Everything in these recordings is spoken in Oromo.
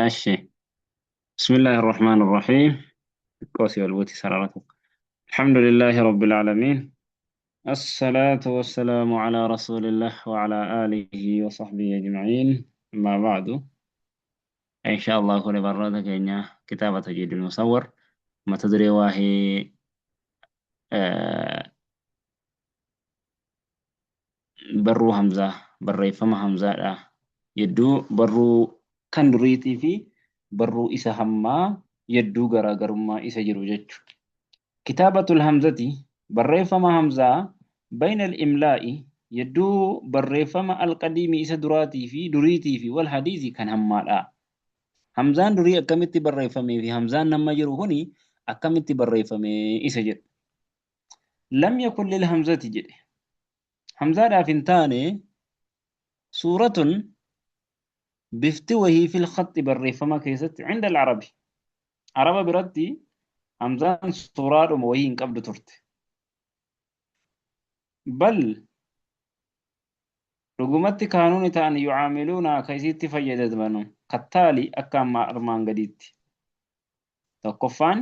ماشي. بسم الله الرحمن الرحيم. قوسي والبوتي سرارته. الحمد لله رب العالمين. الصلاة والسلام على رسول الله وعلى آله وصحبه أجمعين. ما بعد، إن شاء الله كل برادة كينيا كتابة تجديد المصور. ما تدري واهي آه برو همزة بري فما همزة يدو برو كندريتي في برو إسا هما يدو غرا غرما إسا جرو جتشو. كتابة الهمزة بريفما همزة بين الإملاء يدو بريفما القديم إسا دراتي في دريتي في والحديث كان همالا. همزان دري أكمت بريفمي في همزان نما جرو هني أكمت بريفمي إسا جر. لم يكن للهمزة جر همزة دافنتاني سورة بفتوه في الخط بريفما كيست عند العربي. عرب برتي همزان سورة وموهين قبل ترت بل dhugumatti kaanuni ta'an yucaamiluuna ka isitti fayyadamanu kattaali akka amma armaan gadiitti. Tokkoffaan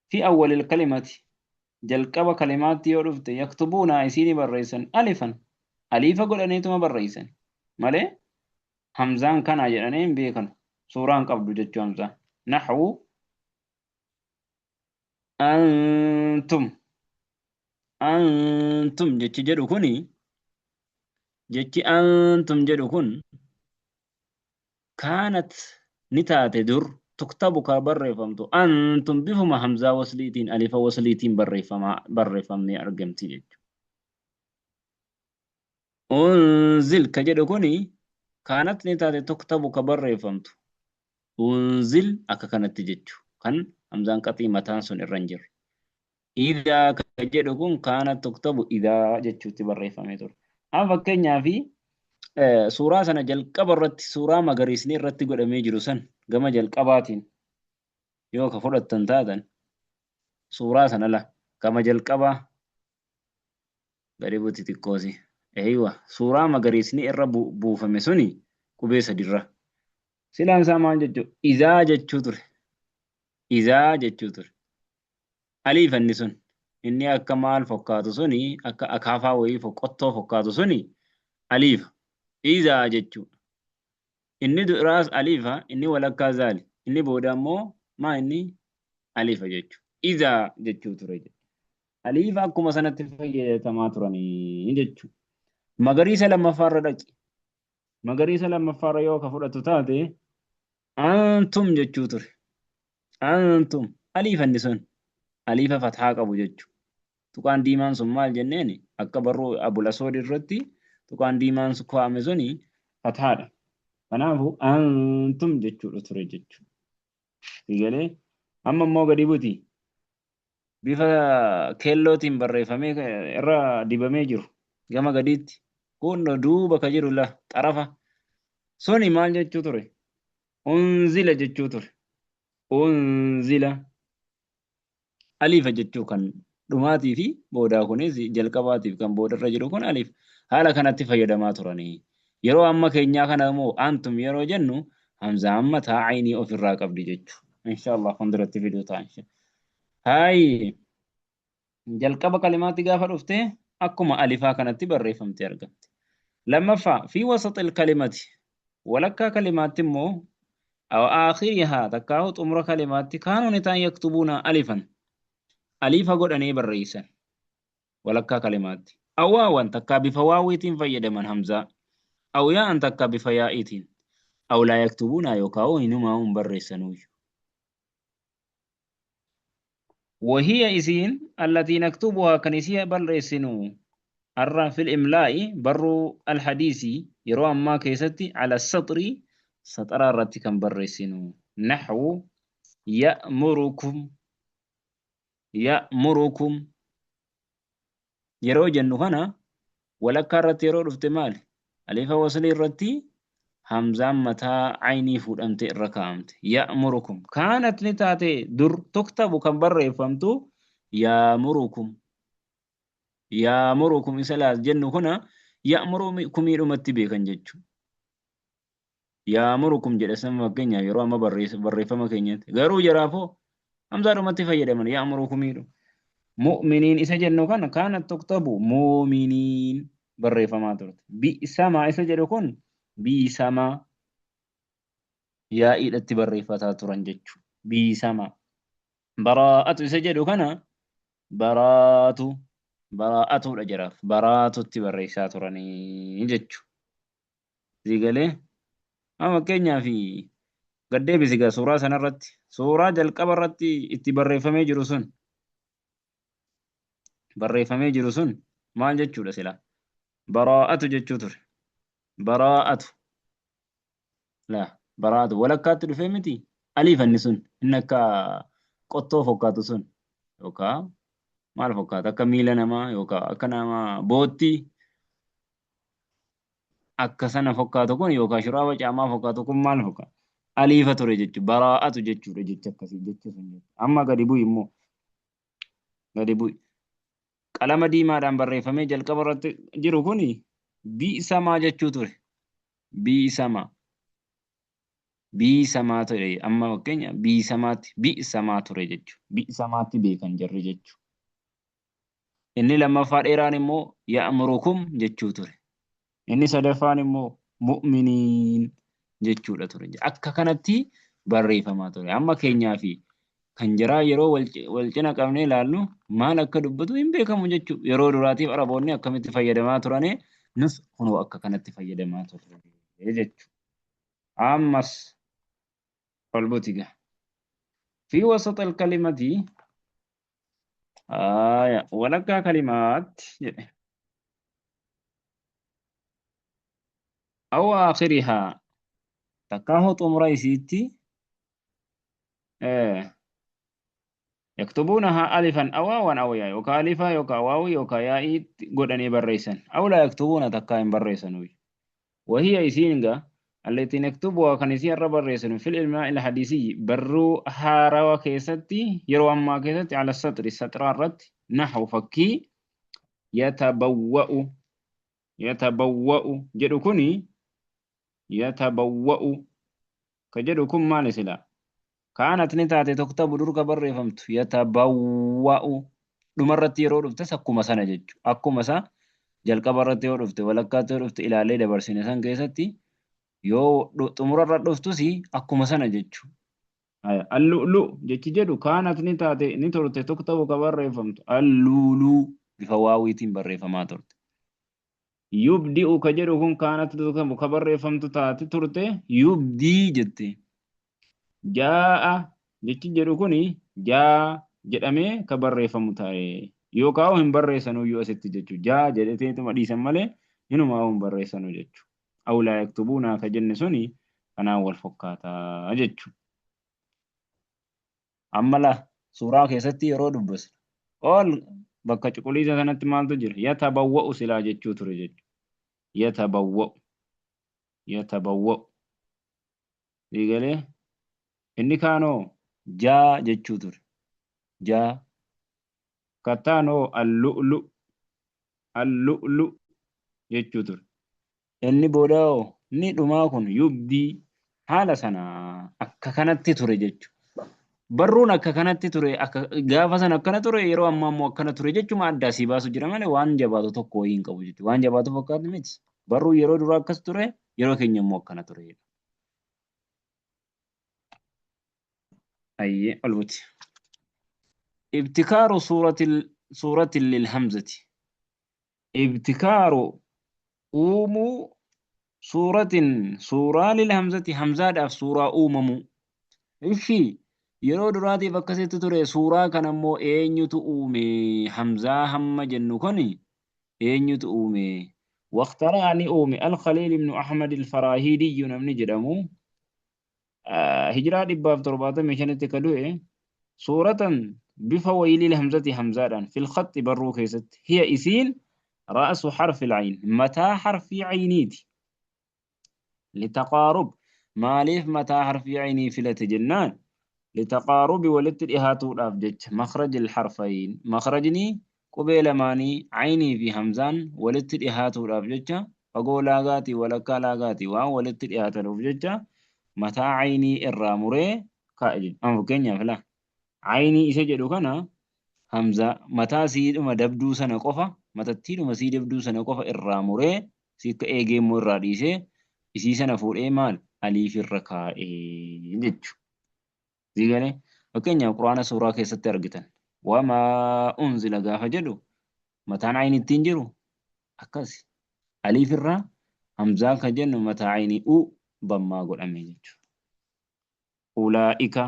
fi awwalil kalimati jalqaba kalimaatti yoo dhufte yaktubuuna isiini barreessan alifan aliifa godhaniituma barreessan malee hamzaan kana jedhanii hin beekanu suuraan qabdu jechuu hamzaan naxwu antum antum jechi jedhu kuni jechi antum jedhu kun كانت نتات در تكتب كبرفمتو أنتم بفما همزة وصليتين ألف وصليتين برفمني أرقمتي جج أنزل كجد كوني كانت نتات تكتب كبرفمتو أنزل أكا كانت تجج كان همزان قطي متان سن الرنجر إذا كجد كون كانت تكتب إذا جج تبرفمتو أما فكينيا في suuraa sana jalqaba irratti suuraa magariisni irratti godhamee jiru san gama jalqabaatiin yoo ka fudhattan taatan suuraa sana la gama jalqabaa gadi buti xiqqoosi eeywa suuraa magariisni irra buufame suni qubee sadirra silaan isaa maal jechuu izaa jechuu ture izaa jechuu ture aliifanni sun inni akka maal fakkaatu suni akka akaafaa wayii qottoo fakkaatu suni aliifa إذا جتشو إني دراس أليفا إني ولا كذلك إني بودا مو ما إني أليفا جتشو إذا جتشو تريد أليفا كم سنة تفجع تماترني جتشو مغريسة لما فردك مغريسة لما فر يو كفر تتاتي أنتم جتشو تر أنتم أليفا نسون أليفا فتحاك أبو جتشو تكان ديمان سمال جنيني أكبرو أبو الأسود الرتي tukaan diimaan su kaa'ame suni fataadha. Kanaafuu antum jechuudha ture jechuudha. Sigalee amma immoo gadi buti bifa keellootiin barreeffamee irra dibamee jiru gama gadiitti kun duuba ka jiru la xarafa suni maal jechuu ture? Unzila jechuu ture. Unzila aliifa jechuu kan dhumaatii fi boodaa kunis jalqabaatiif kan boodarra jiru kun aliif. haala kanatti fayyadamaa turanii yeroo amma keenyaa kana immoo antum yeroo jennu hamza amma taa aynii ofirraa qabdi jechuudha. Inshallah fuulduratti fiduu ta'a inshallah. Hayi jalqaba kalimaatti gaafa dhufte akkuma alifaa kanatti barreeffamte argamte. Lammaffaa fi wasaxil kalimati walakkaa kalimaatti immoo aw aakhirihaa takkaahu xumura kalimaatti kaanuu ni ta'an yaktubuuna alifan alifa godhanii barreessan walakkaa kalimaatti. أو واو تكا بفواويتين فيدمن همزة أو ياء تكا بفيائتين أو لا يكتبون يوكاو إنما هم برسنوي وهي إسين التي نكتبها كنسية برسنو الرا في الإملاء برو الحديث يروى ما كيستي على السطر سطر رتكا برسنو نحو يأمركم يأمركم yeroo jennu kana walakkaa irratti yeroo dhufte maali? Alifa waslii irratti hamzaan mataa aynii fuudhamte irra kaa'amte. Ya'murukum kaanat ni taate dur tuktabu kan barreeffamtu ya'murukum. Ya'murukum isa laas jennu kana ya'murukumii dhumatti beekan jechuudha. يأمركم جلسا مكينيا يرى ما بريفة مكينيا غيرو جرافو همزة رمتي فيدا من يأمركم يرو مؤمنين إسا جنو كانت تكتب مؤمنين بريفة ما ترد بئسما إسا جنو كن بئسما يا إلى بريفة ترنجج بئسما براءة إسا جنو كان براءة براءة الأجراف براءة التبريسة ترني جج زي قاله أما كينيا في قد بيسيقى سورة سنرت سورة جلقب الرت اتبريفمي جرسون بريفمي جرسون ما جتشو لسلا براءة جتشو تر براءة لا براءة ولا كاتر فهمتي أليف النسون إنك قطو فوقاتو سون يوكا مال فوقاتا كميلا نما يوكا أكنما بوتي أكسنا فوقاتو كون يوكا شرابة جاما فوقاتو كون مال فوقا أليفة تر جتشو براءة جتشو جتشو كسي جتشو سن أما قد بوي مو قد بوي qalama diimaadhaan barreeffamee jalqaba irratti jiru kuni bi'isamaa jechuu ture. Bi'isamaa ture amma fakkeenya bi'isamaa ture jechuudha. Bi'isamaatti beekan jarri jechuudha. Inni lammaffaa dheeraan immoo ya'murukum jechuu ture. Inni sadaffaan immoo mu'miniin jechuudha ture. Akka kanatti barreeffamaa ture. Amma keenyaa fi kan jiraa yeroo wal cina qabnee ilaallu maal akka dubbatu hin beekamu jechuudha. Yeroo duraatiif araboonni akkamitti fayyadamaa turanii nus kunoo akka kanatti fayyadamaa turre jechuudha. Ammas qalbutiga. في وسط الكلمة ولك كلمات أو آخرها تكاهط رئيسيتي يكتبونها ألفا أو واوا أو ياء يوكا ألفا يوكا واو يوكا ياء قدني بريسن أو لا يكتبون تكاين بريسن وهي إسينغا التي نكتبها كنسي الربريسن في الإلماء الحديثي برو هارا وكيستي يروى ما كيستي على السطر الرد نحو فكي يتبوأ جدكني يتبوأ كجدكم ما نسلا كانت نتاتي تكتب درك بري فهمت يتبوأ دمرت يرو دفت سكوما سنة جج أكوما سا جلق برت يرو دفت ولكات يرو دفت إلى ليلة برسين سن كيستي يو تمرر دفتو سي أكوما سنة جج اللؤلؤ جج جدو كانت نتاتي نتورت تكتب كبري فهمت اللولو بفواويتين بري فما ترت يبدئ كجدو كن كانت تكتب كبري فهمت تاتي ترت يبدي جتي jaa'a jechi jedhu kuni jaa jedhamee ka barreeffamu ta'e yookaan hin barreessanuu yoo asitti jechuudha. Jaa jedhateetuma dhiisan malee inuma hin barreessanuu jechuudha. Awlaa yaktubuunaa ka jenne suni kanaan wal fakkaataa jechuudha. Amma suuraa keessatti yeroo dubbisnu ol bakka cuquliisa sanatti maaltu jira? Yatabawwa'u silaa jechuu ture jechuudha. Yatabawwa'u. Diigalee. Inni kaanoo jaa jechuu ture. Jaa. Kattaanoo allu'lu jechuu ture. Inni booda'oo inni dhumaa kun yubdii haala sana akka kanatti ture jechuudha. Barruun akka kanatti ture gaafa sana akkana ture yeroo ammaa immoo akkana ture jechuma addaa sii baasu jira malee waan jabaatu tokko hin qabu jechuudha. Waan jabaatu fakkaatu miti. Barruu yeroo duraa akkas ture yeroo keenya immoo akkana ture. أي الوتي ابتكار صورة للهمزة ابتكار أومو صورة للهمزة همزة أف صورة أوممو إفي يرو دراتي فكسيت تري صورة كنمو أينيوتو أومي همزة هم جنو كني أينيوتو أومي واخترعني أومي الخليل بن أحمد الفراهيدي نمني جرمو هجرة دباب ترباطة مشانة كدوء صورة بفويل الهمزة همزة في الخط برو كيست هي إسين رأس حرف العين متى حرف عينيتي لتقارب ماليف متى حرف عيني في التجنان لتقارب ولدت الإهاتو الأفجج مخرج الحرفين مخرجني قبيل ماني عيني في همزان ولدت الإهاتو الأفجج fagoo laagaati walakkaa laagaati waan walitti dhiyaatanuuf jecha mataa aynii irraa muree kaa'e jedhu. Amma fakkeenyaaf laa aynii isa jedhu kana hamzaa mataa siidhuma dabduu sana qofa matattiidhuma sii dabduu sana qofa irraa muree siikka eegee immoo irraa dhiisee isii sana fuudhee maal aliif irra kaa'ee jechu. Zigalee fakkeenyaaf quraana suuraa keessatti argitan wamaa unzila gaafa jedhu mataan aynii ittiin jiru akkas aliif irraa hamzaa kan jennu mataa aynii u dammaa godhame jechuudha. Ulaa'ika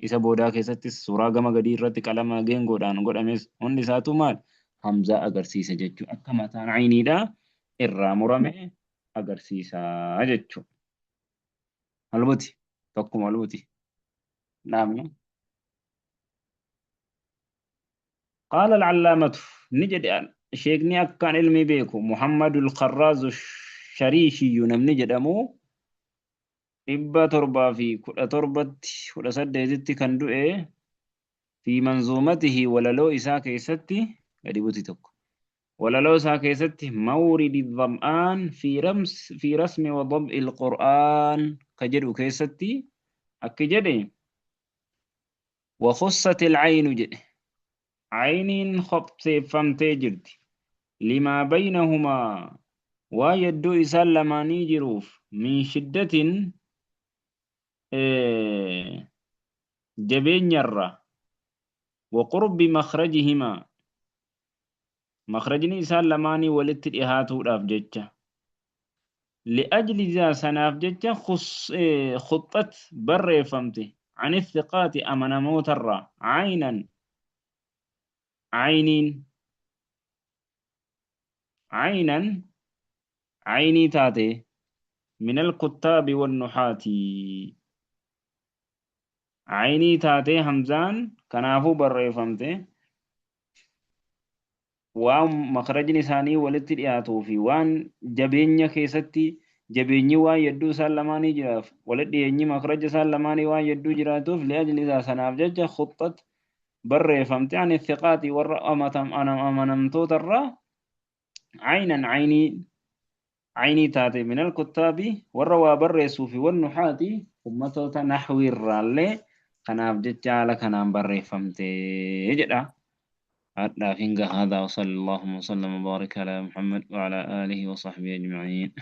isa boodaa keessattis suuraa gama gadii irratti qalama geengoodhaan godhames hundi isaatu maal hamzaa agarsiisa jechuudha. Akka mataan ayniidhaa irraa murame agarsiisa jechuudha. Albuti tokkuma albuti. Naamni. قال العلامة نجد شيخني أكان علمي بيكو محمد الخراز الشريشي نمني جدمو إبا تربا في كل تربت كل سديتي كان دوئه في منظومته وللو إساك ستي قريبتي تك وللو إساك ستي مورد الظمآن في رسم وضبط القرآن كجدو كيستي أكجدي وخصت العين جدي عين خبط فمتي جرتي لما بينهما ويدو إسلماني جروف من شدة جبين يرى وقرب مخرجهما مخرجني إسلماني ولت الإهاتو الأفججة لأجل ذا سنافججة خطت بر فمتي عن الثقات أمن موتر عينا عيني تاتي من الكتاب والنحاة عيني تاتي همزان كنافو بريفمتي وان مخرج نساني ولت الياتو في وان جبينيا كيستي جبيني وان يدو سالماني جراف ولد يني مخرج سالماني وان يدو جراتوف لأجل ذا سنافجج خطت بريفمتي عن الثقات والرأمة أنا أمنمتو ترى عينا عيني تاتي من الكتاب والروا بريسو في والنحاة أمتو نحوي الرالي كناف ججال كنام بريفمتي جدا هذا وصلى الله وسلم وبارك على محمد وعلى آله وصحبه أجمعين.